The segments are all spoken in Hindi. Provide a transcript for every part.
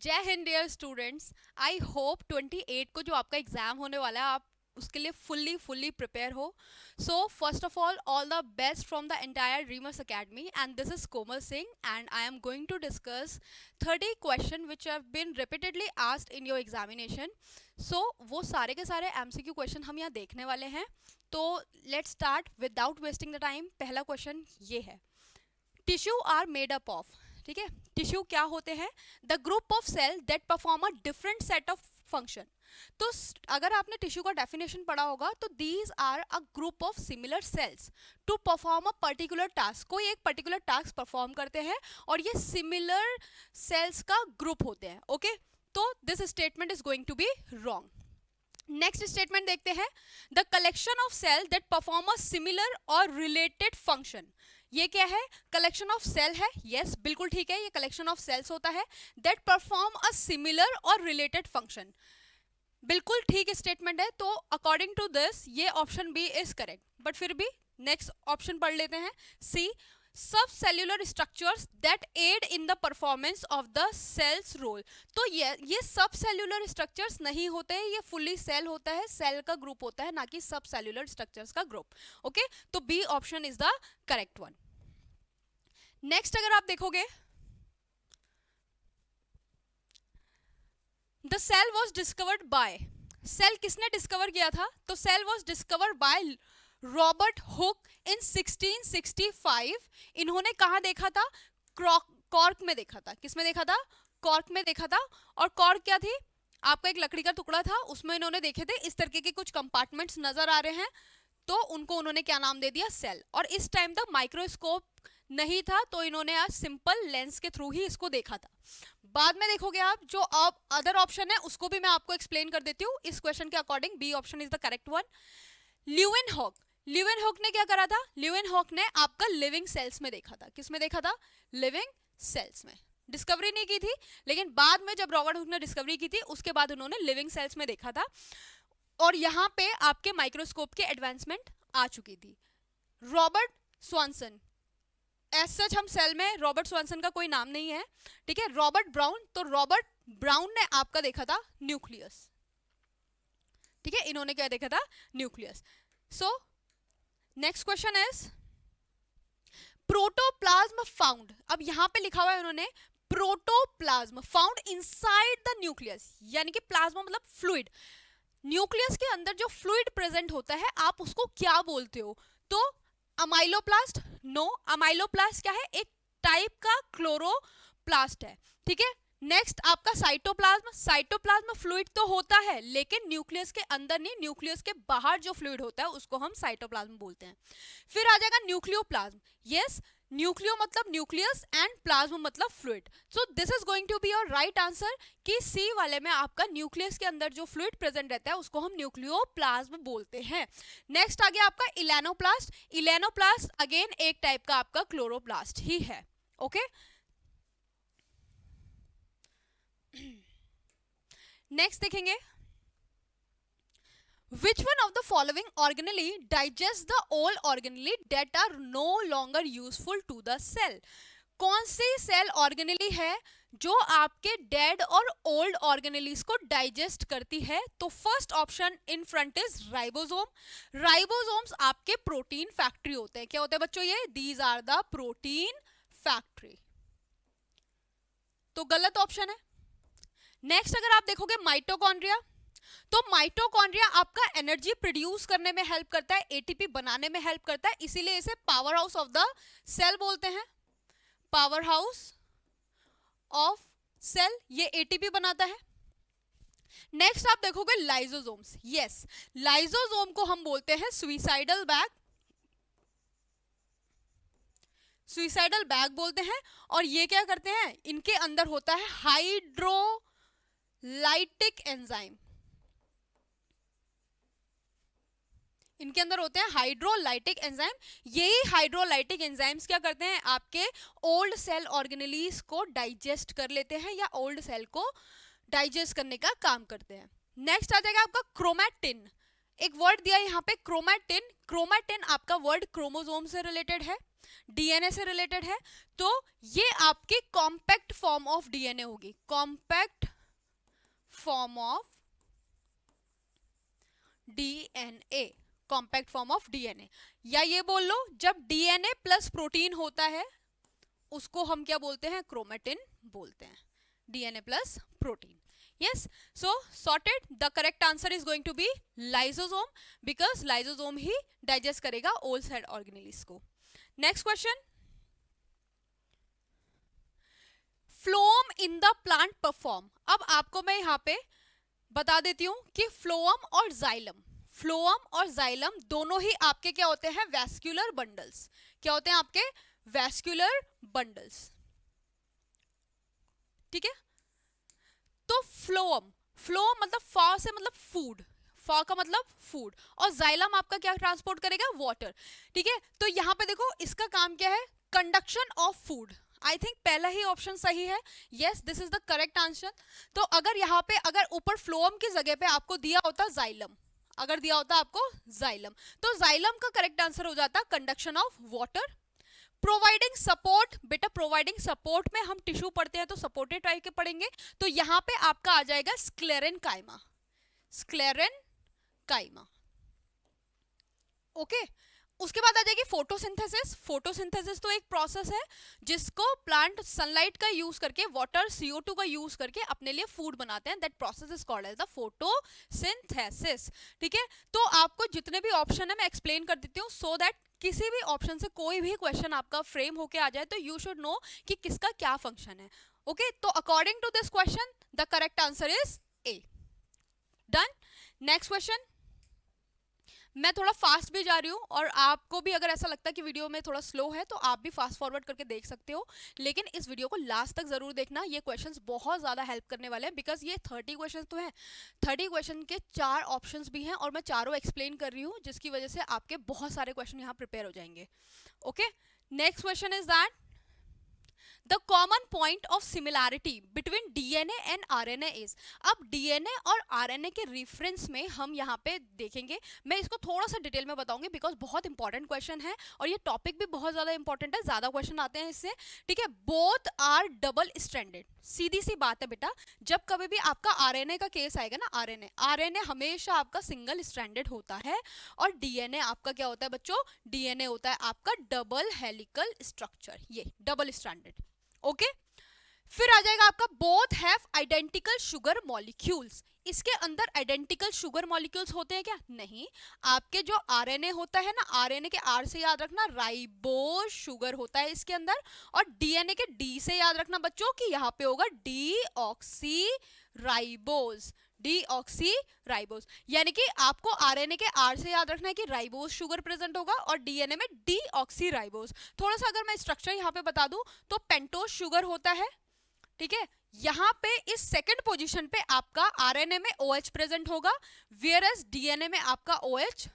जय Hind dear students. I hope 28 को जो आपका एग्जाम होने वाला है आप उसके लिए फुल्ली प्रिपेयर हो। So first of all the best from the entire Dreamers Academy and this is Komal Singh and I am going to discuss 30 question which have been repeatedly asked in your examination. So वो सारे के सारे एमसीक्यू क्वेश्चन हम यहाँ देखने वाले हैं। तो let's start without wasting the time. पहला क्वेश्चन ये है, tissue are made up of. ठीक है, टिश्यू क्या होते हैं? The group of cell that perform a different set of function. तो अगर आपने टिश्यू का डेफिनेशन पढ़ा होगा तो these are a group of similar cells to perform a particular task. कोई एक पर्टिकुलर टास्क परफॉर्म करते हैं और ये सिमिलर सेल्स का ग्रुप होते हैं। ओके, तो this statement is going to be wrong. Next statement देखते हैं, the collection of cell that perform a similar और रिलेटेड फंक्शन। ये क्या है? कलेक्शन ऑफ सेल है। यस, बिल्कुल ठीक है, ये कलेक्शन ऑफ सेल्स होता है दैट परफॉर्म अ सिमिलर और रिलेटेड फंक्शन। बिल्कुल ठीक स्टेटमेंट है, तो अकॉर्डिंग टू दिस ये option B is correct. But फिर भी नेक्स्ट ऑप्शन पढ़ लेते हैं, सी, सब cellular structures that aid in the performance of the cell's role. तो ये सब सेल्यूलर स्ट्रक्चर्स नहीं होते हैं, ये फुल्ली सेल होता है, सेल का ग्रुप होता है, ना कि सब सेल्यूलर स्ट्रक्चर्स का ग्रुप। ओके, तो B option is the correct one. Next अगर आप देखोगे, the cell was discovered by, cell किसने डिस्कवर किया था? तो cell was discovered by Robert Hooke in 1665। इन्होंने कहा देखा था? कॉर्क में देखा था। किसमें देखा था? कॉर्क में देखा था। और कॉर्क क्या थी? आपका एक लकड़ी का टुकड़ा था, उसमें इन्होंने देखे थे इस तरीके के कुछ कंपार्टमेंट्स नजर आ रहे हैं, तो उनको उन्होंने क्या नाम दे दिया? सेल। और इस टाइम तक माइक्रोस्कोप नहीं था, तो इन्होंने आज सिंपल लेंस के थ्रू ही इसको देखा था। बाद में देखोगे आप, जो अब अदर ऑप्शन है उसको भी मैं आपको एक्सप्लेन कर देती हूँ इस क्वेश्चन के according. B option is the correct one. Leeuwenhoek, Leeuwenhoek ने क्या करा था? ल्यूवेनहॉक ने आपका लिविंग सेल्स में देखा था। किस में देखा था? लिविंग सेल्स में। डिस्कवरी नहीं की थी, लेकिन बाद में जब रॉबर्ट हुक ने डिस्कवरी की थी उसके बाद उन्होंने लिविंग सेल्स में देखा था, और यहाँ पे आपके माइक्रोस्कोप के एडवांसमेंट आ चुकी थी। रॉबर्ट स्वानसन, एज सच हम सेल में रॉबर्ट स्वानसन का कोई नाम नहीं है, ठीक है। रॉबर्ट ब्राउन, तो रॉबर्ट ब्राउन ने आपका देखा था न्यूक्लियस, ठीक है, इन्होंने क्या देखा था? Nucleus. So next question is, protoplasm found. अब यहां पे लिखा हुआ है उन्होंने protoplasm found inside the nucleus, यानी कि प्लाज्मा मतलब फ्लूइड। न्यूक्लियस के अंदर जो फ्लूइड प्रेजेंट होता है आप उसको क्या बोलते हो? तो अमाइलोप्लास्ट? नो, अमाइलोप्लास्ट क्या है? एक टाइप का क्लोरोप्लास्ट है, ठीक है। नेक्स्ट आपका साइटोप्लाज्म, साइटोप्लाज्म फ्लूइड तो होता है लेकिन न्यूक्लियस के अंदर नहीं, न्यूक्लियस के बाहर जो फ्लूइड होता है उसको हम साइटोप्लाज्म बोलते हैं। फिर आ जाएगा न्यूक्लियोप्लाज्म। यस, न्यूक्लियो मतलब न्यूक्लियस एंड प्लाज्मा मतलब fluid. So this is going to be your right answer कि सी वाले में आपका न्यूक्लियस के अंदर जो फ्लूइड प्रेजेंट रहता है उसको हम न्यूक्लियोप्लाज्म बोलते हैं। नेक्स्ट आ गया आपका इलेनोप्लास्ट। इलेनोप्लास्ट अगेन एक टाइप का आपका क्लोरोप्लास्ट ही है। ओके, नेक्स्ट देखेंगे, which one of the following organelle digests the old organelle that are no longer useful to the cell? कौन सी सेल ऑर्गेनेली है जो आपके डेड और ओल्ड ऑर्गेनेलीज को डाइजेस्ट करती है? तो first option in front is ribosome. Ribosomes आपके प्रोटीन फैक्ट्री होते हैं। क्या होते हैं बच्चों? ये these are the protein factory, तो गलत ऑप्शन है। नेक्स्ट अगर आप देखोगे माइटोकॉन्ड्रिया, तो माइटोकॉन्ड्रिया आपका एनर्जी प्रोड्यूस करने में हेल्प करता है, एटीपी बनाने में हेल्प करता है, इसीलिए इसे powerhouse of the cell बोलते हैं। पावर हाउस ऑफ सेल, ये एटीपी बनाता है। नेक्स्ट आप देखोगे लाइजोसोम्स। यस, लाइजोसोम को हम बोलते हैं सुइसाइडल बैग, सुइसाइडल बैग बोलते हैं। और ये क्या करते हैं? इनके अंदर होता है हाइड्रोलाइटिक एंजाइम, इनके अंदर होते हैं हाइड्रोलाइटिक एंजाइम। यही हाइड्रोलाइटिक एंजाइम्स क्या करते हैं? आपके ओल्ड सेल ऑर्गेनेलीज को डाइजेस्ट कर लेते हैं या ओल्ड सेल को डाइजेस्ट करने का काम करते हैं। नेक्स्ट आ जाएगा आपका क्रोमैटिन। एक वर्ड दिया यहाँ पे क्रोमैटिन। क्रोमैटिन आपका वर्ड क्रोमोसोम से रिलेटेड है। डीएनए से रिलेटेड है, तो ये आपकी कॉम्पैक्ट फॉर्म ऑफ डीएनए होगी, compact form of DNA, compact form of DNA. या ये बोल लो जब डीएनए प्लस प्रोटीन होता है उसको हम क्या बोलते हैं, क्रोमेटिन बोलते हैं, DNA plus protein. Yes, so sorted. The correct answer is going to be lysosome because lysosome he digest करेगा all cell organelles को. Next question. Phloem in the plant perform. अब आपको मैं यहाँ पे बता देती हूँ कि फ्लोएम और जाइलम, फ्लोएम और जाइलम दोनों ही आपके क्या होते हैं, वैस्कुलर बंडल्स। क्या होते हैं आपके, वैस्कुलर बंडल्स। ठीक है, तो फ्लोएम, फ्लोएम मतलब फा से मतलब फूड, फा का मतलब फूड, और जाइलम आपका क्या ट्रांसपोर्ट करेगा, वाटर। ठीक है, तो यहाँ पे देखो इसका काम क्या है, conduction of food. I think पहला ही ऑप्शन सही है, yes this is the correct answer. तो अगर यहाँ पे अगर ऊपर फ्लोएम की जगह पे आपको दिया होता जाइलम, अगर दिया होता आपको जाइलम, तो जाइलम का करेक्ट आंसर हो जाता conduction of water. Providing support, बेटा प्रोवाइडिंग सपोर्ट में हम टिश्यू पढ़ते हैं तो सपोर्टेड टाइप के पढ़ेंगे, तो यहाँ पे आपका आ जाएगा स्क्लेरेनकाइमा, स्क्लेरेनकाइमा। ओके, उसके बाद आ जाएगी फोटोसिंथेसिस। फोटोसिंथेसिस तो एक प्रोसेस है जिसको प्लांट सनलाइट का यूज करके, वाटर CO2 का यूज करके अपने लिए फूड बनाते हैं, that process is called as the photosynthesis. ठीक है, तो आपको जितने भी ऑप्शन है मैं एक्सप्लेन कर देती हूँ सो दैट किसी भी ऑप्शन से कोई भी क्वेश्चन आपका फ्रेम होके आ जाए तो यू शुड नो कि किसका क्या फंक्शन है। ओके, तो according to this question the correct answer is A. Done. Next question, मैं थोड़ा फास्ट भी जा रही हूँ और आपको भी अगर ऐसा लगता है कि वीडियो में थोड़ा स्लो है तो आप भी फास्ट फॉरवर्ड करके देख सकते हो, लेकिन इस वीडियो को लास्ट तक जरूर देखना, ये क्वेश्चंस बहुत ज़्यादा हेल्प करने वाले हैं बिकॉज ये 30 क्वेश्चन तो हैं, 30 क्वेश्चन के 4 ऑप्शंस भी हैं और मैं चारों एक्सप्लेन कर रही हूँ जिसकी वजह से आपके बहुत सारे क्वेश्चन यहाँ प्रिपेयर हो जाएंगे। Okay, next question is that the common point of similarity between DNA and RNA is. अब डीएनए और आरएनए के रेफरेंस में हम यहाँ पे देखेंगे, मैं इसको थोड़ा सा डिटेल में बताऊंगी बिकॉज बहुत इंपॉर्टेंट क्वेश्चन है और ये टॉपिक भी बहुत ज्यादा इंपॉर्टेंट है, ज्यादा क्वेश्चन आते हैं इससे। ठीक है, बोथ आर डबल स्ट्रैंडेड। सीधी सी बात है बेटा, जब कभी भी आपका आरएनए का केस आएगा ना, आरएनए हमेशा आपका सिंगल स्ट्रैंडेड होता है और डीएनए आपका क्या होता है बच्चों, डीएनए होता है आपका डबल हेलिकल स्ट्रक्चर, ये डबल स्ट्रैंडेड। ओके, फिर आ जाएगा आपका both have identical sugar molecules. इसके अंदर आइडेंटिकल शुगर मॉलिक्यूल्स होते हैं क्या, नहीं। आपके जो आरएनए होता है ना, आरएनए के आर से याद रखना राइबोज शुगर होता है इसके अंदर, और डीएनए के डी से याद रखना बच्चों कि यहाँ पे होगा डीऑक्सी राइबोज, डीऑक्सी राइबोज। यानी कि आपको आरएनए के आर से याद रखना है कि राइबोज शुगर प्रेजेंट होगा और डीएनए में डीऑक्सी राइबोज। थोड़ा सा अगर मैं स्ट्रक्चर यहाँ पे बता दूं तो पेंटोज शुगर होता है। ठीक है, यहाँ पे इस सेकंड पोजीशन पे आपका आरएनए में OH प्रेजेंट होगा, वेयर एज डीएनए में आपका OH,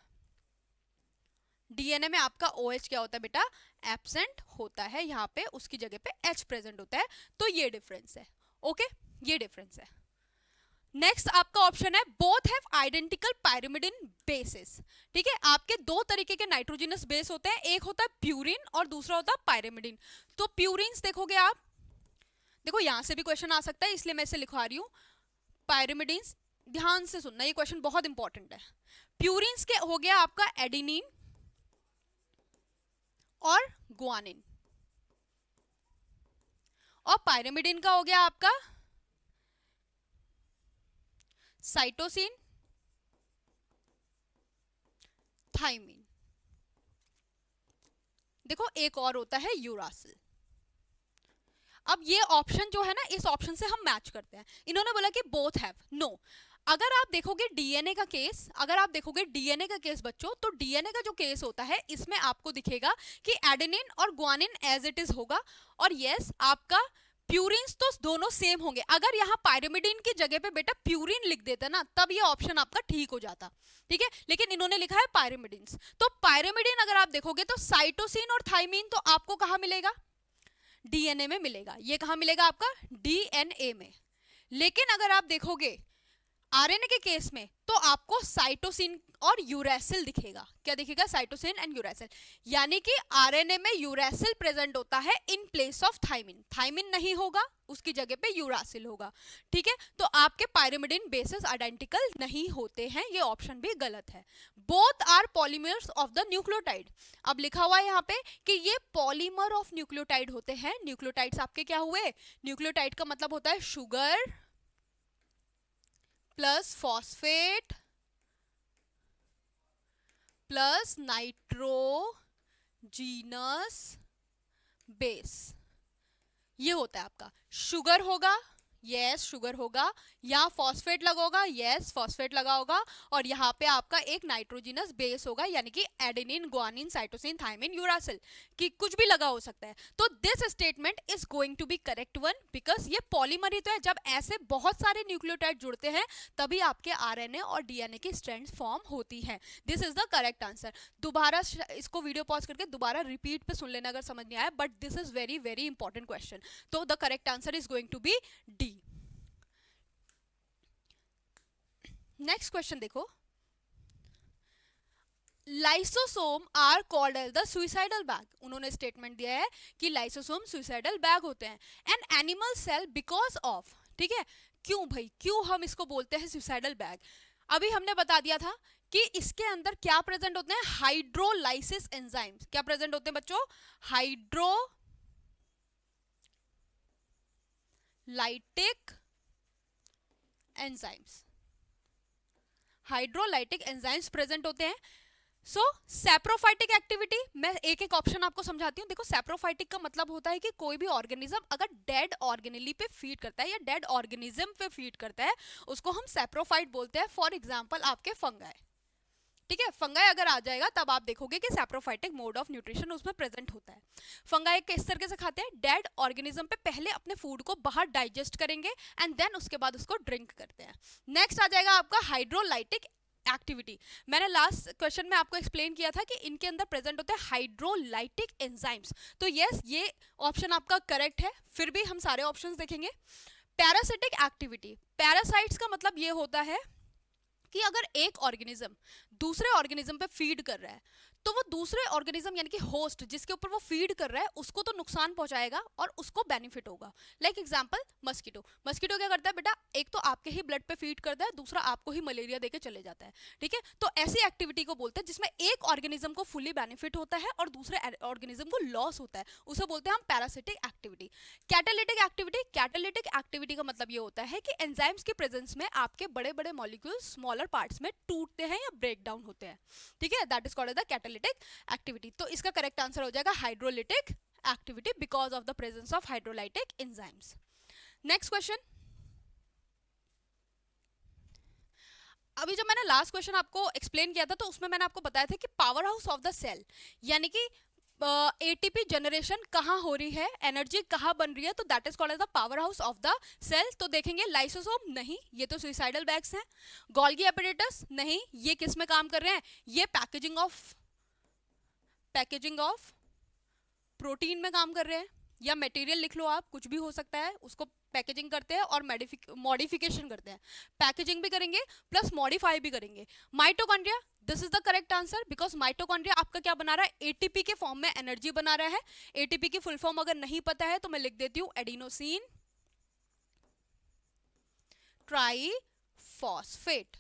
डीएनए में आपका OH क्या होता है बेटा, एब्सेंट होता है, यहाँ पे उसकी जगह पे H प्रेजेंट होता है, तो ये डिफरेंस है। ओके, ये डिफरेंस है। नेक्स्ट आपका ऑप्शन है both have identical pyrimidine bases. ठीक है, आपके दो तरीके के नाइट्रोजनस बेस होते हैं, एक होता है प्यूरिन और दूसरा होता है पायरिमिडिन। तो प्यूरिन्स देखोगे आप, देखो यहां से भी क्वेश्चन आ सकता है इसलिए मैं इसे लिखवा रही हूं, पायरिमिडिन्स ध्यान से सुनना, ये क्वेश्चन बहुत इंपॉर्टेंट है। प्यूरिन्स के हो गया आपका एडिनिन और गुआनिन, और पायरिमिडिन का हो गया आपका साइटोसिन, थाइमिन। देखो एक और होता है यूरासिल। अब ये ऑप्शन जो है ना, इस ऑप्शन से हम मैच करते हैं। इन्होंने बोला कि बोथ हैव, नो। अगर आप देखोगे डीएनए का केस, अगर आप देखोगे डीएनए का केस बच्चों, तो डीएनए का जो केस होता है इसमें आपको दिखेगा कि एडेनिन और गुआनिन एज इट इज होगा, और यस आपका प्यूरिन्स तो दोनों सेम होंगे। अगर यहाँ पायरिमिडिन की जगह पे बेटा प्यूरिन लिख देता ना, तब ये ऑप्शन आपका ठीक हो जाता। ठीक है, लेकिन इन्होंने लिखा है पायरिमिडिन्स, तो पायरिमिडिन अगर आप देखोगे तो साइटोसिन और थाइमिन तो आपको कहाँ मिलेगा, डीएनए में मिलेगा। ये कहाँ मिलेगा आपका, डीएनए में। लेकिन अगर आप देखोगे आरएनए के केस में तो आपको साइटोसिन और यूरेसिल दिखेगा। क्या दिखेगा? Cytosine and uracil. यानी कि आरएनए में यूरेसिल प्रेजेंट होता है in place of thymine. Thymine नहीं होगा, उसकी जगह पे यूरासिल होगा। ठीक है, तो आपके पायरिमिडिन बेसेस आइडेंटिकल नहीं होते हैं, ये ऑप्शन भी गलत है। Both are polymers of the nucleotide. अब लिखा हुआ है यहाँ पे कि ये पॉलीमर ऑफ न्यूक्लियोटाइड होते हैं। न्यूक्लियोटाइड्स आपके क्या हुए? न्यूक्लियोटाइड का मतलब होता है sugar plus phosphate plus nitrogenous base. ये होता है आपका शुगर होगा, यस शुगर होगा, यहाँ फॉस्फेट लगा होगा, यस फॉस्फेट लगा होगा, और यहाँ पे आपका एक नाइट्रोजिनस बेस होगा, यानी कि adenine, guanine, cytosine, thymine, uracil कि कुछ भी लगा हो सकता है। तो this statement is going to be correct one, because ये पॉलीमर ही तो है। जब ऐसे बहुत सारे न्यूक्लियोटाइड जुड़ते हैं तभी आपके आरएनए और डीएनए की स्ट्रैंड्स फॉर्म होती है। This is the correct answer. दोबारा इसको वीडियो पॉज करके दोबारा रिपीट पे सुन लेना अगर समझ नहीं आया, but this is very very important question. तो the correct answer is going to be D. Next question देखो, lysosome are called as the suicidal bag. उन्होंने स्टेटमेंट दिया है कि लाइसोसोम सुइसाइडल बैग होते हैं। An animal cell because of, ठीक है, क्यों भाई, क्यों हम इसको बोलते हैं सुइसाइडल बैग? अभी हमने बता दिया था कि इसके अंदर क्या प्रेजेंट होते हैं? Hydrolysis enzymes. क्या प्रेजेंट होते हैं बच्चों? Hydrolytic enzymes. Hydrolytic enzymes present होते हैं। सो सैप्रोफाइटिक एक्टिविटी, मैं एक एक ऑप्शन आपको समझाती हूँ। देखो सैप्रोफाइटिक का मतलब होता है कि कोई भी ऑर्गेनिज्म अगर डेड ऑर्गेनेली पे फीड करता है या डेड ऑर्गेनिज्म पे फीड करता है उसको हम सैप्रोफाइट बोलते हैं। फॉर एग्जांपल आपके फंगाई, ठीक है, फंगाई अगर आ जाएगा तब आप देखोगे कि सैप्रोफाइटिक मोड ऑफ न्यूट्रिशन उसमें प्रेजेंट होता है। फंगाई किस तरीके से खाते हैं? डेड ऑर्गेनिज्म पे पहले अपने फूड को बाहर डाइजेस्ट करेंगे एंड देन उसके बाद उसको ड्रिंक करते हैं। नेक्स्ट आ जाएगा आपका हाइड्रोलाइटिक एक्टिविटी। मैंने लास्ट क्वेश्चन में आपको एक्सप्लेन किया था कि इनके अंदर प्रेजेंट होते हैं हाइड्रोलाइटिक एंजाइम्स। तो यस ये ऑप्शन आपका करेक्ट है। फिर भी हम सारे ऑप्शंस देखेंगे। पैरासिटिक एक्टिविटी, पैरासाइट्स का मतलब ये होता है कि अगर एक ऑर्गेनिज्म दूसरे ऑर्गेनिज्म पे फीड कर रहा है तो वो दूसरे ऑर्गेनिज्म यानी कि होस्ट जिसके ऊपर वो फीड कर रहा है उसको तो नुकसान पहुंचाएगा और उसको बेनिफिट होगा। Like example mosquito. मस्कीटो क्या करता है बेटा? एक तो आपके ही ब्लड पे फीड करता है, दूसरा आपको ही मलेरिया देके चले जाता है। ठीक है, तो ऐसी एक्टिविटी को बोलते हैं जिसमें एक ऑर्गेनिज्म को फुली बेनिफिट होता है और दूसरे ऑर्गेनिज्म को लॉस होता है, उसे बोलते हैं हम parasitic activity. Catalytic activity, catalytic activity का मतलब ये होता है कि एंजाइम्स के प्रेजेंस में आपके बड़े बड़े मॉलिक्यूल्स स्मॉलर पार्ट्स में टूटते हैं या ब्रेक डाउन होते हैं। ठीक है, that is called the catalytic activity. तो इसका करेक्ट आंसर हो जाएगा hydrolytic activity because of the presence of hydrolytic enzymes. Next question. अभी जब मैंने लास्ट क्वेश्चन आपको एक्सप्लेन किया था तो उसमें मैंने आपको बताया था कि powerhouse of the cell यानी कि एटीपी जनरेशन कहाँ हो रही है, एनर्जी कहाँ बन रही है, तो that is called as the powerhouse of the cell. तो देखेंगे लाइसोसोम नहीं, ये तो सुइसाइडल बैग्स हैं। गोल्गी एपिडेटस नहीं, ये किस में काम कर रहे हैं? ये पैकेजिंग ऑफ प्रोटीन में काम कर रहे हैं, या मटेरियल लिख लो आप, कुछ भी हो सकता है, उसको पैकेजिंग करते हैं और मॉडिफिकेशन करते हैं। पैकेजिंग भी करेंगे प्लस मॉडिफाई भी करेंगे। Mitochondria, this is the correct answer because mitochondria आपका क्या बना रहा है? एटीपी के फॉर्म में एनर्जी बना रहा है। एटीपी की फुल फॉर्म अगर नहीं पता है तो मैं लिख देती हूँ एडिनोसिन ट्राइफॉस्फेट।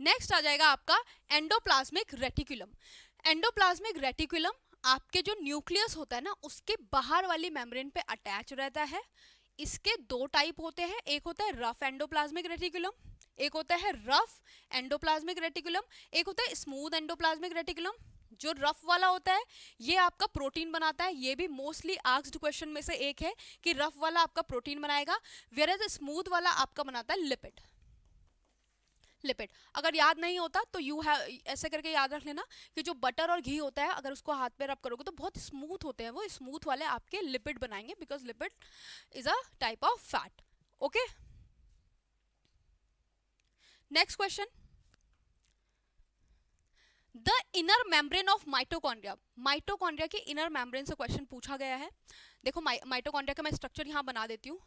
नेक्स्ट आ जाएगा आपका एंडोप्लाज्मिक रेटिकुलम। एंडोप्लाज्मिक रेटिकुलम आपके जो न्यूक्लियस होता है ना उसके बाहर वाली मेम्ब्रेन पे अटैच रहता है। इसके दो टाइप होते हैं, एक होता है रफ एंडोप्लाज्मिक रेटिकुलम, एक होता है रफ एंडोप्लाज्मिक रेटिकुलम, एक होता है स्मूथ एंडोप्लाज्मिक रेटिकुलम। जो रफ वाला होता है ये आपका प्रोटीन बनाता है, ये भी मोस्टली आस्क्ड क्वेश्चन में से एक है कि रफ वाला आपका प्रोटीन बनाएगा, वेयर स्मूथ वाला आपका बनाता है लिपिड। लिपिड अगर याद नहीं होता तो यू हैव ऐसे करके याद रख लेना कि जो बटर और घी होता है अगर उसको हाथ पे रब करोगे तो बहुत स्मूथ होते हैं, वो स्मूथ वाले आपके लिपिड बनाएंगे because lipid is a type of fat. Okay, next question. The inner membrane of mitochondria. Mitochondria के इनर मेम्ब्रेन से क्वेश्चन पूछा गया है। देखो माइटोकॉन्ड्रिया का मैं स्ट्रक्चर यहाँ बना देती हूँ।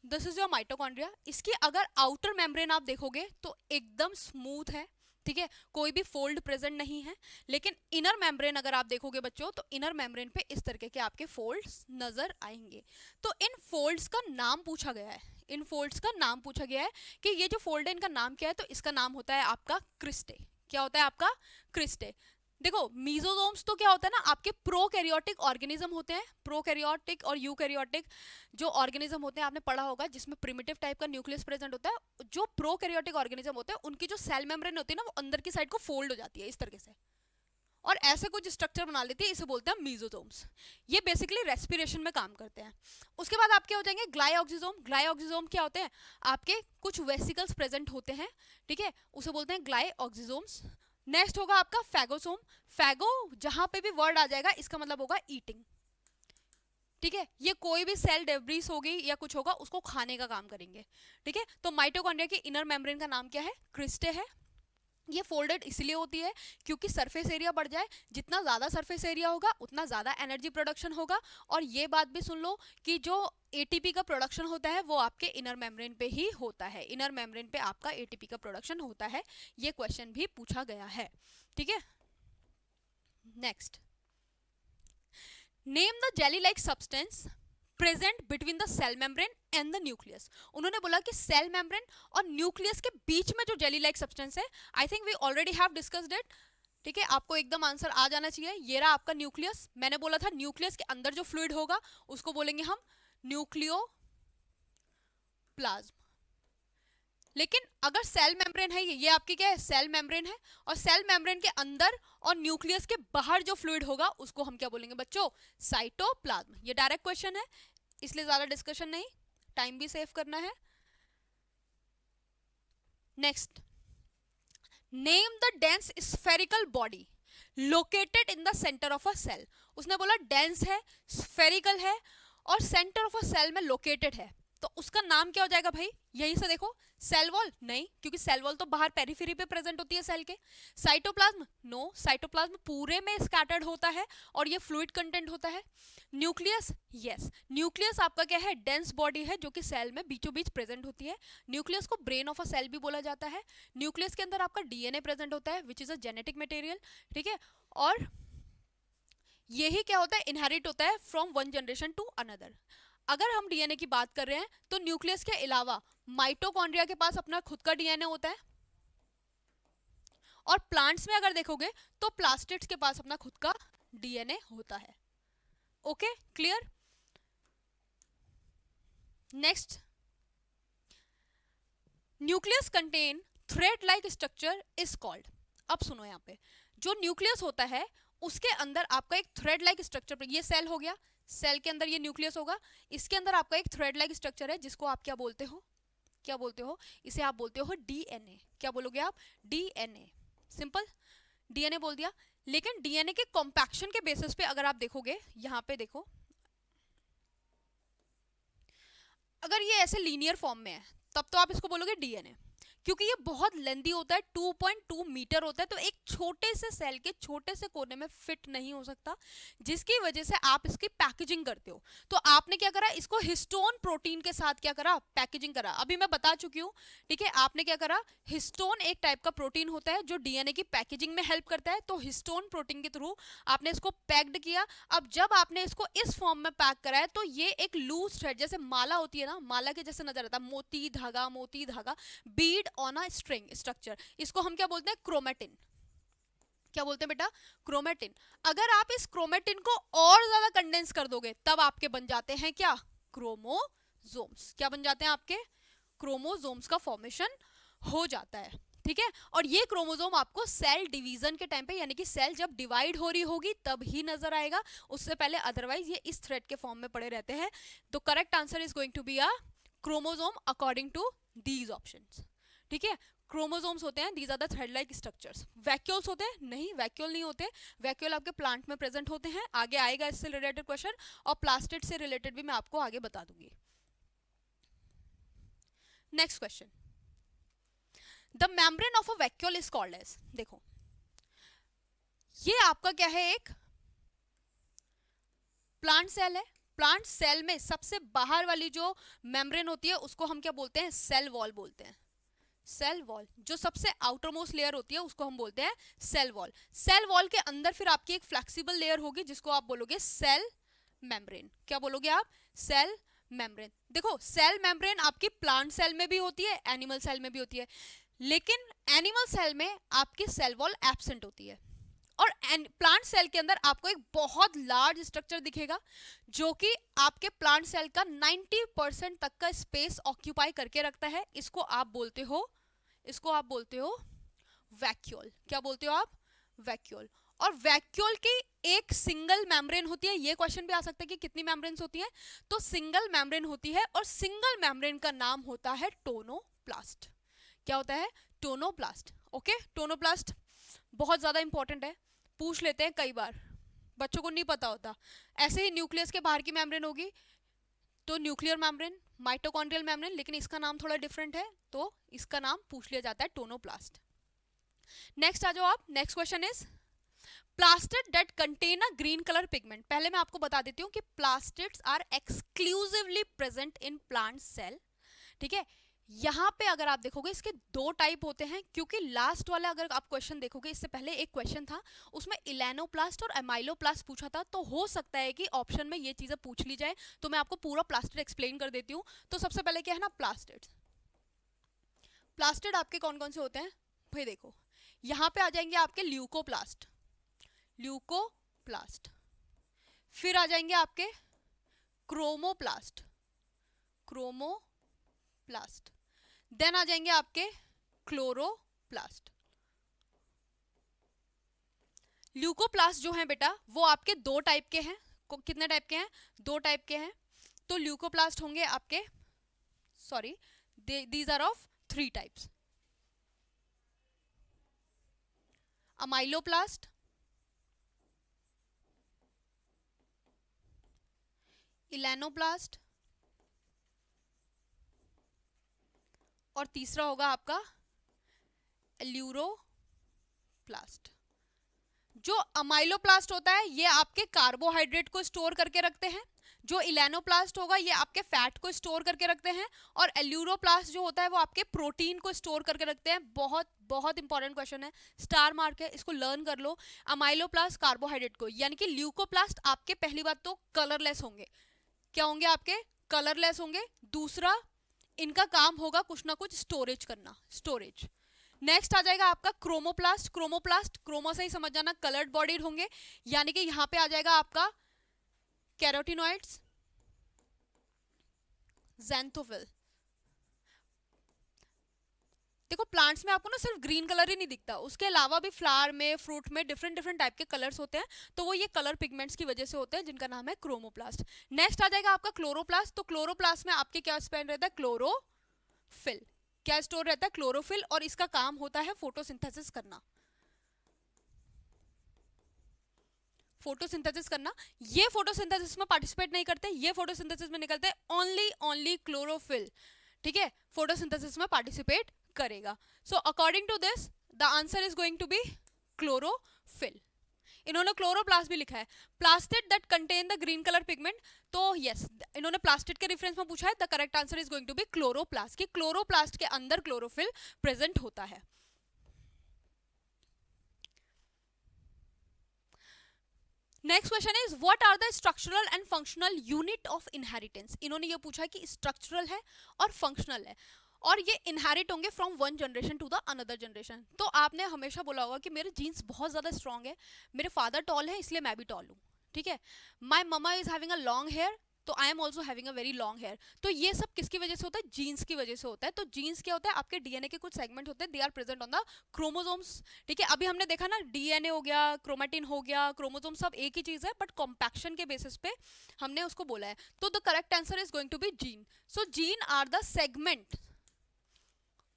This is your mitochondria. इसकी अगर आउटर मेम्ब्रेन आप देखोगे तो एकदम स्मूथ है, ठीक है, कोई भी फोल्ड प्रेजेंट नहीं है। लेकिन इनर मेम्ब्रेन अगर आप देखोगे बच्चों तो इनर मेम्ब्रेन पे इस तरीके के आपके फोल्ड्स नजर आएंगे। तो इन फोल्ड्स का नाम पूछा गया है, इन फोल्ड्स का नाम पूछा गया है कि ये जो फोल्ड है इनका नाम क्या है, तो इसका नाम होता है आपका क्रिस्टे। क्या होता है आपका? क्रिस्टे। देखो मीजोजोम्स तो क्या होता है ना, आपके प्रोकैरियोटिक ऑर्गेनिज्म होते हैं। प्रोकैरियोटिक और यूकैरियोटिक जो ऑर्गेनिज्म होते हैं आपने पढ़ा होगा, जिसमें प्रिमिटिव टाइप का न्यूक्लियस प्रेजेंट होता है। जो प्रोकैरियोटिक ऑर्गेनिज्म होते हैं उनकी जो सेल मेम्ब्रेन होती है ना, वो अंदर की साइड को फोल्ड हो जाती है इस तरीके से, और ऐसे कुछ स्ट्रक्चर बना लेती है, इसे बोलते हैं मीजोजोम्स। ये बेसिकली रेस्पिरेशन में काम करते हैं। उसके बाद आपके हो जाएंगे ग्लाइऑक्सिजोम। ग्लाइऑक्सिजोम क्या होते हैं? आपके कुछ वेसिकल्स प्रेजेंट होते हैं, ठीक है, उसे बोलते हैं ग्लाइऑक्सिजोम्स। नेक्स्ट होगा आपका फैगोसोम। फैगो जहां पे भी वर्ड आ जाएगा इसका मतलब होगा ईटिंग, ठीक है, ये कोई भी सेल डेब्रीज होगी या कुछ होगा उसको खाने का काम करेंगे, ठीक है। तो माइटोकॉन्ड्रिया के इनर मेम्ब्रेन का नाम क्या है? क्रिस्टे है। ये फोल्डेड इसलिए होती है क्योंकि सरफेस एरिया बढ़ जाए, जितना ज़्यादा सरफेस एरिया होगा उतना ज़्यादा एनर्जी प्रोडक्शन होगा। और ये बात भी सुन लो कि जो एटीपी का प्रोडक्शन होता है वो आपके इनर मेम्ब्रेन पे ही होता है, इनर मेम्ब्रेन पे आपका एटीपी का प्रोडक्शन होता है। ये क्वेश्चन भी पूछा गया है, ठीक है। Next, name the jelly like substance present between the cell membrane and the nucleus. उन्होंने बोला कि सेल मेम्ब्रेन और न्यूक्लियस के बीच में जो जेली लाइक सब्सटेंस है, I think we already have discussed it, ठीक है, आपको एकदम आंसर आ जाना चाहिए। ये रहा आपका न्यूक्लियस। मैंने बोला था न्यूक्लियस के अंदर जो फ्लूइड होगा उसको बोलेंगे हम न्यूक्लियोप्लाज्म। लेकिन अगर सेल मेम्ब्रेन है, ये आपकी क्या है? सेल मेम्ब्रेन है। और सेल मेम्ब्रेन के अंदर और न्यूक्लियस के बाहर जो फ्लूइड होगा उसको हम क्या बोलेंगे बच्चों? साइटोप्लाज्म। ये डायरेक्ट क्वेश्चन है, इसलिए ज्यादा डिस्कशन नहीं, टाइम भी सेव करना है। Next, name the dense spherical body located in the centre of a cell. उसने बोला डेंस है, स्फेरिकल है और सेंटर ऑफ अ सेल में लोकेटेड है, तो उसका नाम क्या हो जाएगा भाई? यहीं से देखो, सेल वॉल नहीं, क्योंकि सेल वॉल तो बाहर पेरिफेरी पे प्रेजेंट होती है सेल के। साइटोप्लाज्म नो, साइटोप्लाज्म पूरे में स्कैटर्ड होता है और ये फ्लूइड कंटेंट होता है। न्यूक्लियस यस, न्यूक्लियस आपका क्या है? डेंस बॉडी है जो कि सेल में बीचों बीच प्रेजेंट होती है। न्यूक्लियस को ब्रेन ऑफ अ सेल भी बोला जाता है। न्यूक्लियस के अंदर आपका डीएनए प्रेजेंट होता है which is a genetic material, ठीक है। और यही क्या होता है? इनहेरिट होता है from one generation to another. अगर हम डीएनए की बात कर रहे हैं तो न्यूक्लियस के अलावा माइटोकॉन्ड्रिया के पास अपना खुद का डीएनए होता है, और प्लांट्स में अगर देखोगे तो प्लास्टिड्स के पास अपना खुद का डीएनए होता है। Okay, clear. Next, nucleus contain thread like structure is called. अब सुनो, यहाँ पे जो न्यूक्लियस होता है उसके अंदर आपका एक थ्रेड लाइक स्ट्रक्चर, ये सेल हो गया, सेल के अंदर ये न्यूक्लियस होगा, इसके अंदर आपका एक थ्रेड लाइक स्ट्रक्चर है जिसको आप क्या बोलते हो? क्या बोलते हो? इसे आप बोलते हो डीएनए। क्या बोलोगे आप? डीएनए। सिंपल, डीएनए बोल दिया। लेकिन डीएनए के कॉम्पैक्शन के बेसिस पे अगर आप देखोगे, यहां पे देखो, अगर ये ऐसे लीनियर फॉर्म में है तब तो आप इसको बोलोगे डीएनए, क्योंकि ये बहुत लेंदी होता है, 2.2 मीटर होता है, तो एक छोटे से सेल के छोटे से कोने में फिट नहीं हो सकता, जिसकी वजह से आप इसकी पैकेजिंग करते हो। तो आपने क्या करा? इसको हिस्टोन प्रोटीन के साथ क्या करा? पैकेजिंग करा। अभी मैं बता चुकी हूँ, ठीक है। आपने क्या करा? हिस्टोन एक टाइप का प्रोटीन होता है जो डीएनए की पैकेजिंग में हेल्प करता है, तो हिस्टोन प्रोटीन के थ्रू आपने इसको पैक्ड किया। अब जब आपने इसको इस फॉर्म में पैक करा है तो ये एक लूज थ्रेड, जैसे माला होती है ना, माला के जैसे नजर आता है, मोती धागा, Beed on a string structure, इसको हम क्या बोलते हैं? क्रोमेटिन। क्या बोलते हैं बेटा? क्रोमेटिन। अगर आप इस क्रोमेटिन को और ज्यादा कंडेंस कर दोगे तब आपके बन जाते हैं क्या? क्रोमोसोम्स। क्या बन जाते हैं आपके? क्रोमोसोम्स का फॉर्मेशन हो जाता है, ठीक है। और ये क्रोमोसोम आपको सेल डिवीजन के टाइम पे, यानी कि सेल जब डिवाइड हो रही होगी तब ही नजर आएगा, उससे पहले अदरवाइज ये इस थ्रेड के फॉर्म में पड़े रहते हैं। तो correct answer is going to be a chromosome according to these options, ठीक है। क्रोमोसोम्स होते हैं, these are the thread like structures. Vacuoles होते हैं? नहीं, वैक्यूल नहीं होते। वैक्यूल आपके प्लांट में प्रेजेंट होते हैं, आगे आएगा इससे रिलेटेड क्वेश्चन, और प्लास्टिड से रिलेटेड भी मैं आपको आगे बता दूंगी। Next question, the membrane of a vacuole is called as. देखो ये आपका क्या है? एक प्लांट सेल है, प्लांट सेल में सबसे बाहर वाली जो मेम्ब्रेन होती है उसको हम क्या बोलते हैं? सेल वॉल बोलते हैं। सेल वॉल, जो सबसे आउटर मोस्ट लेयर होती है उसको हम बोलते हैं सेल वॉल। सेल वॉल के अंदर फिर आपकी एक फ्लेक्सिबल लेयर होगी जिसको आप बोलोगे सेल मेम्ब्रेन। क्या बोलोगे आप? Cell membrane. देखो सेल मेम्ब्रेन आपकी प्लांट सेल में भी होती है, एनिमल सेल में भी होती है, लेकिन एनिमल सेल में आपकी सेल वॉल एब्सेंट होती है। और प्लांट सेल के अंदर आपको एक बहुत लार्ज स्ट्रक्चर दिखेगा जो कि आपके प्लांट सेल का 90% तक का स्पेस ऑक्यूपाई करके रखता है। इसको आप बोलते हो वैक्यूल। क्या बोलते हो आप? वैक्यूल। और वैक्यूल की एक सिंगल मेम्ब्रेन होती है। ये क्वेश्चन भी आ सकता है कि कितनी मेम्ब्रेन्स होती हैं? तो सिंगल मेम्ब्रेन होती है और सिंगल मेम्ब्रेन का नाम होता है टोनोप्लास्ट। क्या होता है? टोनोप्लास्ट। ओके, टोनोप्लास्ट बहुत ज्यादा इंपॉर्टेंट है, पूछ लेते हैं कई बार, बच्चों को नहीं पता होता। ऐसे ही न्यूक्लियस के बाहर की मेम्ब्रेन होगी तो न्यूक्लियर मेम्ब्रेन, माइटोकॉन्ड्रियल मेम्ब्रेन, लेकिन इसका नाम थोड़ा डिफरेंट है तो इसका नाम पूछ लिया जाता है टोनोप्लास्ट। नेक्स्ट आ जाओ आप। Next question is plastid that contain a green colour pigment. पहले मैं आपको बता देती हूँ कि plastids are exclusively present in plant cell. ठीक है, यहाँ पे अगर आप देखोगे इसके दो टाइप होते हैं, क्योंकि लास्ट वाला अगर आप क्वेश्चन देखोगे, इससे पहले एक क्वेश्चन था उसमें इलेनोप्लास्ट और एमाइलोप्लास्ट पूछा था, तो हो सकता है कि ऑप्शन में ये चीजें पूछ ली जाए, तो मैं आपको पूरा प्लास्टिड एक्सप्लेन कर देती हूँ। तो सबसे पहले क्या है ना, प्लास्टिड। प्लास्टिड आपके कौन कौन से होते हैं भाई? देखो यहाँ पे आ जाएंगे आपके ल्यूकोप्लास्ट, ल्यूकोप्लास्ट, फिर आ जाएंगे आपके क्रोमोप्लास्ट, क्रोमोप्लास्ट, देन आ जाएंगे आपके क्लोरोप्लास्ट। ल्यूकोप्लास्ट जो हैं बेटा वो आपके दो टाइप के हैं। कितने टाइप के हैं? दो टाइप के हैं। तो ल्यूकोप्लास्ट होंगे आपके, sorry, these are of 3 types: amyloplast, elaioplast, और तीसरा होगा आपका एल्यूरोप्लास्ट। जो अमाइलोप्लास्ट होता है ये आपके कार्बोहाइड्रेट को स्टोर करके रखते हैं, जो इलेनोप्लास्ट होगा ये आपके फैट को स्टोर करके रखते हैं, और एल्यूरोप्लास्ट जो होता है वो आपके प्रोटीन को स्टोर करके रखते हैं। बहुत बहुत इंपॉर्टेंट क्वेश्चन है, स्टार मार्क है, इसको लर्न कर लो। अमाइलोप्लास्ट कार्बोहाइड्रेट को, यानी कि ल्यूकोप्लास्ट आपके पहली बात तो कलरलेस होंगे। क्या होंगे आपके? कलरलेस होंगे। दूसरा, इनका काम होगा कुछ ना कुछ स्टोरेज करना, स्टोरेज। नेक्स्ट आ जाएगा आपका क्रोमोप्लास्ट। क्रोमोप्लास्ट, क्रोमो से ही समझ जाना, कलर्ड बॉडीड होंगे, यानी कि यहां पे आ जाएगा आपका कैरोटिनॉइड्स, ज़ैंथोफिल। देखो प्लांट्स में आपको ना सिर्फ ग्रीन कलर ही नहीं दिखता, उसके अलावा भी फ्लावर में, फ्रूट में डिफरेंट डिफरेंट टाइप के कलर्स होते हैं, तो वो ये कलर पिगमेंट्स की वजह से होते हैं, जिनका नाम है क्रोमोप्लास्ट। नेक्स्ट आ जाएगा आपका क्लोरोप्लास्ट। तो क्लोरोप्लास्ट में आपके क्या स्पेंड रहता है? क्लोरोफिल। क्या स्टोर रहता है? क्लोरोफिल, और इसका काम होता है फोटोसिंथेसिस करना, फोटोसिंथेसिस करना। ये फोटोसिंथेसिस में पार्टिसिपेट नहीं करते, ये फोटोसिंथेसिस में निकलते हैं ओनली क्लोरोफिल। ठीक है, फोटोसिंथेसिस में पार्टिसिपेट करेगा। So according to this the answer is going to be chlorophyll. इन्होंने क्लोरोप्लास्ट भी लिखा है, plastid that contain the green colour pigment. तो यस, इन्होंने प्लास्टिड के रेफरेंस में पूछा है, the correct answer is going to be chloroplast, कि क्लोरोप्लास्ट के अंदर क्लोरोफिल प्रेजेंट होता है। Next question is what are the structural and functional unit of inheritance. इन्होंने ये पूछा है कि स्ट्रक्चरल है और फंक्शनल है, और ये इनहेरिट होंगे from one generation to the another generation. तो आपने हमेशा बोला होगा कि मेरे जीन्स बहुत ज्यादा स्ट्रॉन्ग है, मेरे फादर टॉल है इसलिए मैं भी टॉल हूँ। ठीक है, my mama is having a long hair, तो I am also having a very long hair. तो ये सब किसकी वजह से होता है? जीन्स की वजह से होता है। तो जीन्स क्या होता है? आपके डीएनए के कुछ सेगमेंट होते हैं, they are present on the chromosomes. ठीक है, अभी हमने देखा ना, डीएनए हो गया, क्रोमेटिन हो गया, क्रोमोसोम, सब एक ही चीज है, बट कॉम्पैक्शन के बेसिस पे हमने उसको बोला है। तो the correct answer is going to be gene. So gene are the segment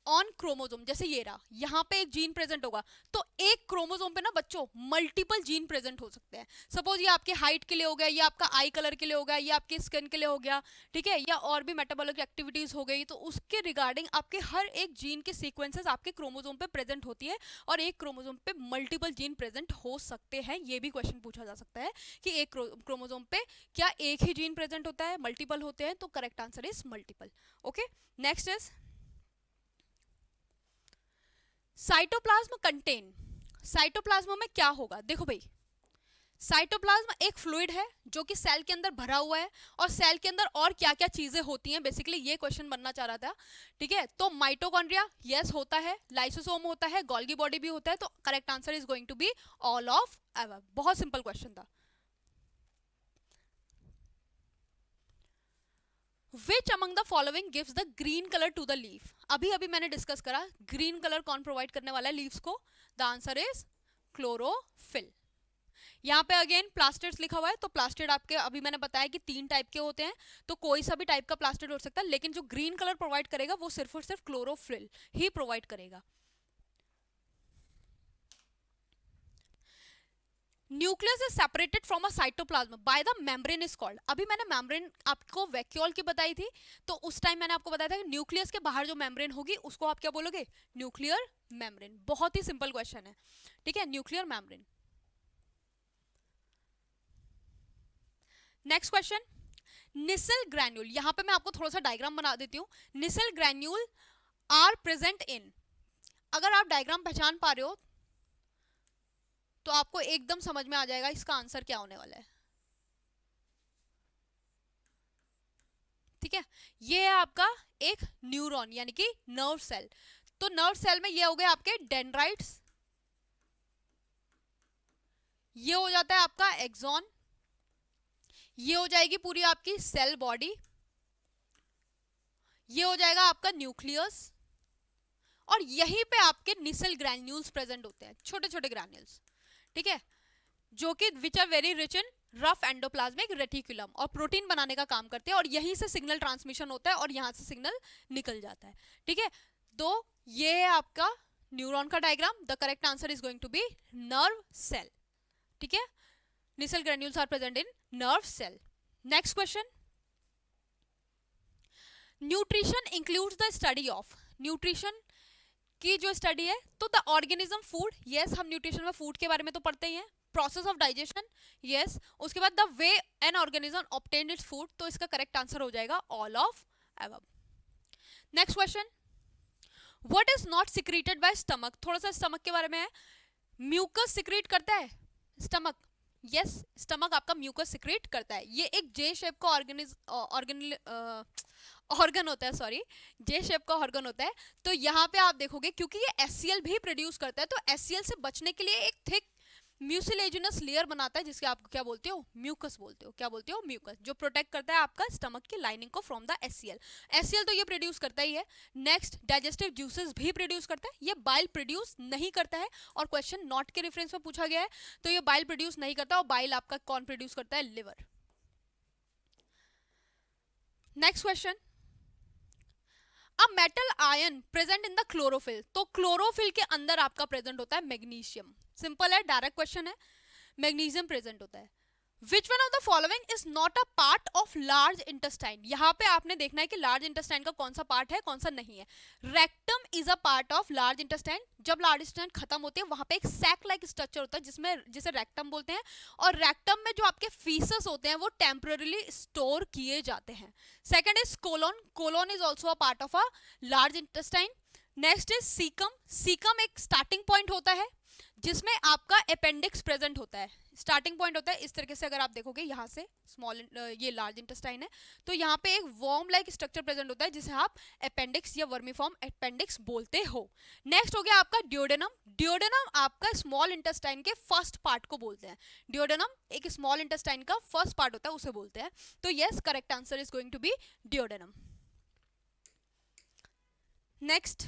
on chromosome, जैसे ये रहा, यहाँ पे एक जीन प्रेजेंट होगा, तो एक क्रोमोसोम पे ना बच्चों मल्टीपल जीन प्रेजेंट हो सकते हैं। सपोज ये आपके हाइट के लिए हो गया, ये आपका आई कलर के लिए हो गया, ये आपकी स्किन के लिए हो गया, ठीक है, या और भी मेटाबॉलिक एक्टिविटीज हो गई, तो उसके रिगार्डिंग आपके हर एक जीन के सीक्वेंसेस आपके क्रोमोसोम पे प्रेजेंट होती है, और एक क्रोमोसोम पे मल्टीपल जीन प्रेजेंट हो सकते हैं। ये भी क्वेश्चन पूछा जा सकता है कि एक क्रोमोसोम पे क्या एक ही जीन प्रेजेंट होता है, मल्टीपल होते हैं, तो correct answer is multiple. Okay, next is cytoplasm contain. Cytoplasm में क्या होगा, देखो भाई, साइटोप्लाज्म एक फ्लूइड है जो कि सेल के अंदर भरा हुआ है, और सेल के अंदर और क्या क्या चीजें होती हैं, बेसिकली ये क्वेश्चन बनना चाह रहा था, ठीक है। तो माइटोकॉन्ड्रिया यस होता है, लाइसोसोम होता है, गोल्गी बॉडी भी होता है, तो correct answer is going to be all of ever. बहुत सिंपल क्वेश्चन था। Which among the following gives the green color to the leaf? अभी अभी मैंने डिस्कस करा, ग्रीन कलर कौन प्रोवाइड करने वाला है लीव्स को? The answer is chlorophyll. यहाँ पे अगेन प्लास्टिड्स लिखा हुआ है, तो प्लास्टिड आपके अभी मैंने बताया कि 3 टाइप के होते हैं, तो कोई सा भी टाइप का प्लास्टिड हो सकता है, लेकिन जो ग्रीन कलर प्रोवाइड करेगा वो सिर्फ और सिर्फ क्लोरोफिल ही प्रोवाइड करेगा। Nucleus is separated from a cytoplasm by the membrane is called. अभी मैंने मेम्ब्रेन आपको वैक्यूल की बताई थी, तो उस टाइम मैंने आपको बताया था कि न्यूक्लियस के बाहर जो मेम्ब्रेन होगी उसको आप क्या बोलोगे? Nuclear membrane. बहुत ही सिंपल क्वेश्चन है, ठीक है, nuclear membrane. Next question, Nissl granule. यहां पे मैं आपको थोड़ा सा डायग्राम बना देती हूँ। निसेल ग्रैन्यूल आर प्रेजेंट इन, अगर आप डायग्राम पहचान पा रहे हो तो आपको एकदम समझ में आ जाएगा इसका आंसर क्या होने वाला है, ठीक है। ये है आपका एक न्यूरॉन यानी कि नर्व सेल, तो नर्व सेल में ये हो गए आपके डेंड्राइट्स, ये हो जाता है आपका एक्सॉन, ये हो जाएगी पूरी आपकी सेल बॉडी, ये हो जाएगा आपका न्यूक्लियस, और यहीं पे आपके निसेल ग्रैन्यूल्स प्रेजेंट होते हैं, छोटे छोटे ग्रैन्यूल्स, ठीक है, जो कि which are very rich in rough endoplasmic reticulum, और प्रोटीन बनाने का काम करते हैं, और यहीं से सिग्नल ट्रांसमिशन होता है और यहां से सिग्नल निकल जाता है, ठीक है। तो ये है आपका न्यूरॉन का डायग्राम। The correct answer is going to be nerve cell, ठीक है। Nissl granules are present in nerve cell. Next question, nutrition includes the study of. Nutrition की जो स्टडी है, तो द ऑर्गेनिज्म फूड, यस, हम न्यूट्रिशन में फूड के बारे में तो पढ़ते ही हैं। प्रोसेस ऑफ डाइजेशन, यस, उसके बाद the way an organism obtained its food, तो इसका करेक्ट आंसर हो जाएगा all of above. Next question, what is not secreted by stomach. थोड़ा सा स्टमक के बारे में है। म्यूकस सिक्रीट करता है स्टमक, यस, स्टमक आपका म्यूकस सिक्रीट करता है। ये एक जे शेप का ऑर्गन होता है, सॉरी, जे शेप का ऑर्गन होता है। तो यहाँ पे आप देखोगे क्योंकि ये एससीएल भी प्रोड्यूस करता है, तो एससीएल से बचने के लिए एक थिक म्यूसिलेजिनस लेयर बनाता है, जिसके आप क्या बोलते हो? म्यूकस बोलते हो। क्या बोलते हो? म्यूकस, जो प्रोटेक्ट करता है आपका स्टमक की लाइनिंग को फ्रॉम द एससीएल। एससीएल तो ये प्रोड्यूस करता ही है। नेक्स्ट, डाइजेस्टिव जूसेस भी प्रोड्यूस करता है, ये बाइल प्रोड्यूस नहीं करता है, और क्वेश्चन नॉट के रेफरेंस में पूछा गया है, तो ये बाइल प्रोड्यूस नहीं करता, और बाइल आपका कौन प्रोड्यूस करता है? Liver. Next question, a metal ion present in the chlorophyll. तो क्लोरोफिल के अंदर आपका प्रेजेंट होता है मैग्नीशियम। सिंपल है, डायरेक्ट क्वेश्चन है, मैग्नीशियम प्रेजेंट होता है। Which one of the following is not a part of large intestine. यहाँ पे आपने देखना है कि लार्ज इंटेस्टाइन का कौन सा पार्ट है, कौन सा नहीं है। Rectum is a part of large intestine. जब लार्ज इंटेस्टाइन खत्म होती है, वहां पे एक सैक लाइक स्ट्रक्चर होता है जिसमें जिसे रेक्टम बोलते हैं, और रेक्टम में जो आपके फीसस होते हैं वो टेम्पररीली स्टोर किए जाते हैं। Second is colon. Colon is also a part of a large intestine. Next is caecum. Caecum एक स्टार्टिंग पॉइंट होता है जिसमें आपका अपेंडिक्स प्रेजेंट होता है। स्टार्टिंग पॉइंट होता है इस तरीके से, अगर आप देखोगे यहाँ से स्मॉल, ये लार्ज इंटेस्टाइन है, तो यहाँ पे एक वर्म लाइक स्ट्रक्चर प्रेजेंट होता है जिसे आप अपेंडिक्स या वर्मीफॉर्म अपेंडिक्स बोलते हो। नेक्स्ट हो गया आपका ड्यूडेनम। ड्यूडेनम आपका स्मॉल इंटेस्टाइन के फर्स्ट पार्ट को बोलते हैं। ड्यूडेनम एक स्मॉल इंटेस्टाइन का फर्स्ट पार्ट होता है, उसे बोलते हैं। तो yes, correct answer is going to be duodenum. Next,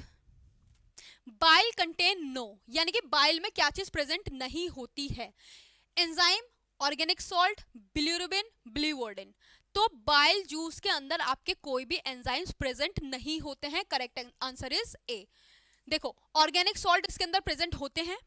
bile contain no, यानी कि बाइल में क्या चीज प्रेजेंट नहीं होती है? Enzyme, organic salt, bilirubin, biliverdin. तो बाइल जूस के अंदर आपके कोई भी एंजाइम्स प्रेजेंट नहीं होते हैं। करेक्ट आंसर इज ए। देखो ऑर्गेनिक सॉल्ट इसके अंदर प्रेजेंट होते हैं।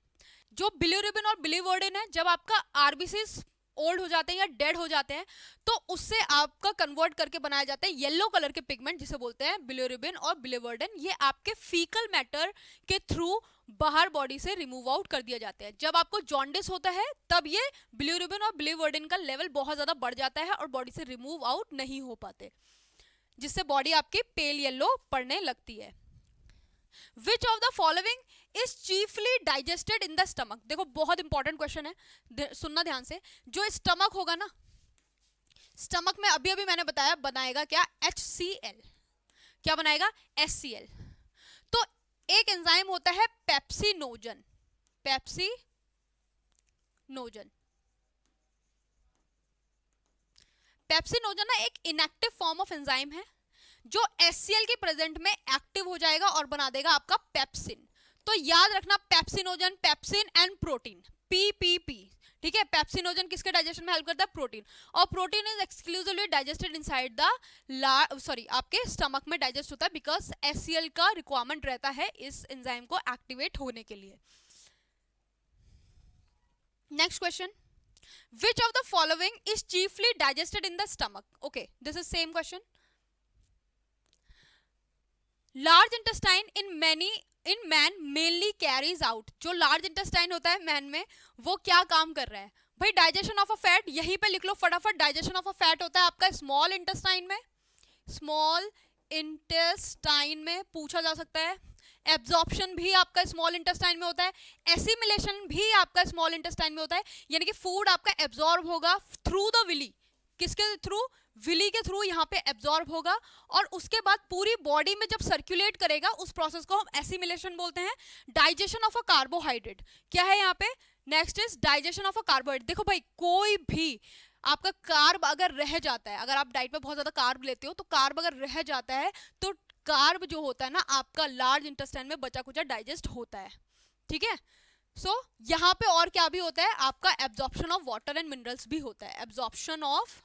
जो बिलिरुबिन और बिलिवर्डिन है, जब आपका आरबीसीज ओल्ड हो जाते हैं या डेड हो जाते हैं तो उससे आपका कन्वर्ट करके बनाया जाता है येलो कलर के पिगमेंट जिसे बोलते हैं बिलिरुबिन और बिलिवर्डिन। ये आपके फीकल मैटर के थ्रू बाहर बॉडी से रिमूव आउट कर दिया जाते हैं। जब आपको जॉन्डिस होता है तब ये बिलिरुबिन और बिलिवर्डिन का लेवल बहुत ज्यादा बढ़ जाता है और बॉडी से रिमूव आउट नहीं हो पाते, जिससे बॉडी आपकी पेल येलो पड़ने लगती है। Which of the following is chiefly digested in the stomach? देखो बहुत इंपॉर्टेंट क्वेश्चन है, सुनना ध्यान से। जो स्टमक होगा ना, स्टमक में अभी अभी मैंने बताया बनाएगा क्या, HCl। क्या बनाएगा, HCl। तो एक एंजाइम होता है पेप्सिनोजन। पेप्सिनोजन पेप्सिनोजन ना एक इनएक्टिव फॉर्म ऑफ एंजाइम है जो HCl के प्रेजेंट में एक्टिव हो जाएगा और बना देगा आपका पेप्सिन। तो याद रखना pepsinogen, pepsin and protein, PPP। ठीक है, पेप्सिनोजन किसके डाइजेशन में हेल्प करता है, प्रोटीन। और protein is exclusively digested inside the आपके स्टमक में डाइजेस्ट होता है बिकॉज HCl का रिक्वायरमेंट रहता है इस एंजाइम को एक्टिवेट होने के लिए। Next question, which of the following is chiefly digested in the stomach? Okay, this is same question. Large intestine in man mainly carries out. जो लार्ज इंटेस्टाइन होता है मैन में, वो क्या काम कर रहा है भाई, डाइजेशन ऑफ अ फैट। यहीं पे लिख लो फटाफट, डाइजेशन ऑफ अ फैट होता है आपका स्मॉल इंटेस्टाइन में। स्मॉल इंटेस्टाइन में पूछा जा सकता है। एब्जॉर्प्शन भी आपका स्मॉल इंटेस्टाइन में होता है, एसिमिलेशन भी आपका स्मॉल इंटेस्टाइन में होता है, यानी कि फूड आपका एब्जॉर्ब होगा थ्रू द विली। किसके थ्रू, विली के थ्रू यहाँ पे एब्जॉर्ब होगा और उसके बाद पूरी बॉडी में जब सर्कुलेट करेगा उस प्रोसेस को हम एसिमिलेशन बोलते हैं। डाइजेशन ऑफ अ कार्बोहाइड्रेट क्या है यहाँ पे, next is digestion of a carbohydrate. देखो भाई कोई भी आपका कार्ब अगर रह जाता है, अगर आप डाइट में बहुत ज्यादा कार्ब लेते हो तो कार्ब अगर रह जाता है तो कार्ब जो होता है ना आपका लार्ज इंटेस्टाइन में बचा कुचा डाइजेस्ट होता है। ठीक है, सो यहाँ पे और क्या भी होता है, आपका absorption of water and minerals भी होता है। एब्जॉर्प्शन ऑफ,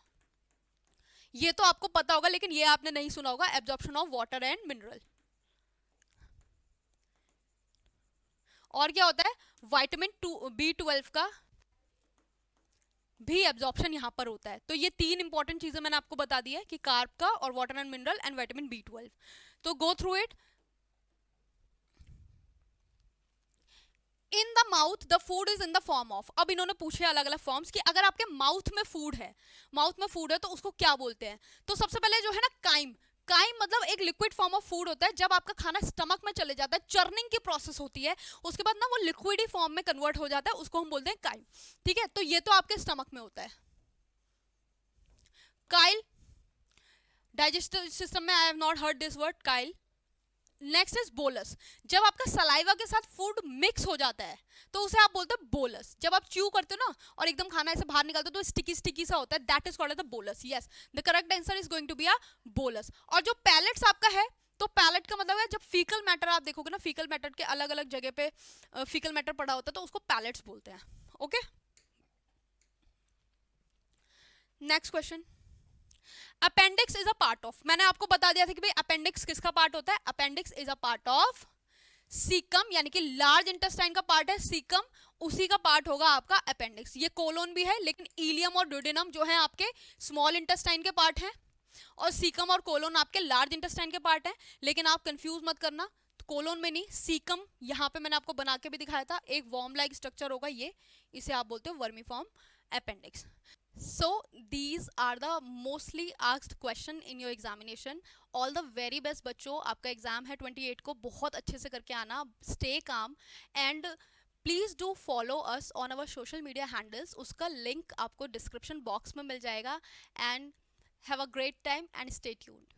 ये तो आपको पता होगा लेकिन ये आपने नहीं सुना होगा, absorption of water and mineral. और क्या होता है, विटामिन B12 का भी एब्जॉर्प्शन यहां पर होता है। तो ये तीन इंपॉर्टेंट चीजें मैंने आपको बता दी है कि कार्ब का और water and mineral and vitamin B12। तो go through it. In the mouth the food is in the form of. अब इन्होंने पूछे अलग अलग फॉर्म्स कि अगर आपके माउथ में फूड है तो उसको क्या बोलते हैं। तो सबसे पहले जो है ना काइम, काइम मतलब एक लिक्विड फॉर्म ऑफ फूड होता है। जब आपका खाना स्टमक में चले जाता है, चर्निंग की प्रोसेस होती है, उसके बाद ना वो लिक्विड ही फॉर्म में कन्वर्ट हो जाता है, उसको हम बोलते हैं काइम। ठीक है, तो ये तो आपके स्टमक में होता है। काइल, डाइजेस्टिव सिस्टम में I have not heard this word Kyle. Next is bolus, जब आपका सलाइवा के साथ फूड मिक्स हो जाता है तो उसे आप बोलते हैं बोलस। जब आप च्यू करते हो ना और एकदम खाना ऐसे बाहर निकालते हो तो स्टिकी स्टिकी सा होता है, that is called the bolus. Yes, the correct answer is going to be a bolus. और जो पैलेट्स आपका है, तो पैलेट का मतलब है जब फीकल मैटर आप देखोगे ना, फीकल मैटर के अलग अलग जगह पे फीकल मैटर पड़ा होता है तो उसको पैलेट्स बोलते हैं। Okay, next question, appendix is a part of. मैंने आपको बता दिया था कि भाई अपेंडिक्स किसका पार्ट होता है, appendix is a part of caecum, यानी कि लार्ज इंटेस्टाइन का पार्ट है सीकम, उसी का पार्ट होगा आपका अपेंडिक्स। ये कोलोन भी है लेकिन इलियम और ड्यूडेनम जो है आपके स्मॉल इंटेस्टाइन के पार्ट हैं और सीकम और कोलोन आपके लार्ज इंटेस्टाइन के पार्ट हैं। लेकिन आप कंफ्यूज मत करना, कोलोन में नहीं, सीकम यहाँ पे मैंने आपको बना के भी दिखाया था, एक वॉर्म लाइक स्ट्रक्चर होगा ये, इसे आप बोलते हो vermiform appendix. So these are the mostly asked question in your examination. All the very best बच्चों, आपका एग्जाम है 28 को, बहुत अच्छे से करके आना, stay calm and please do follow us on our social media handles. उसका link आपको description box में मिल जाएगा and have a great time and stay tuned.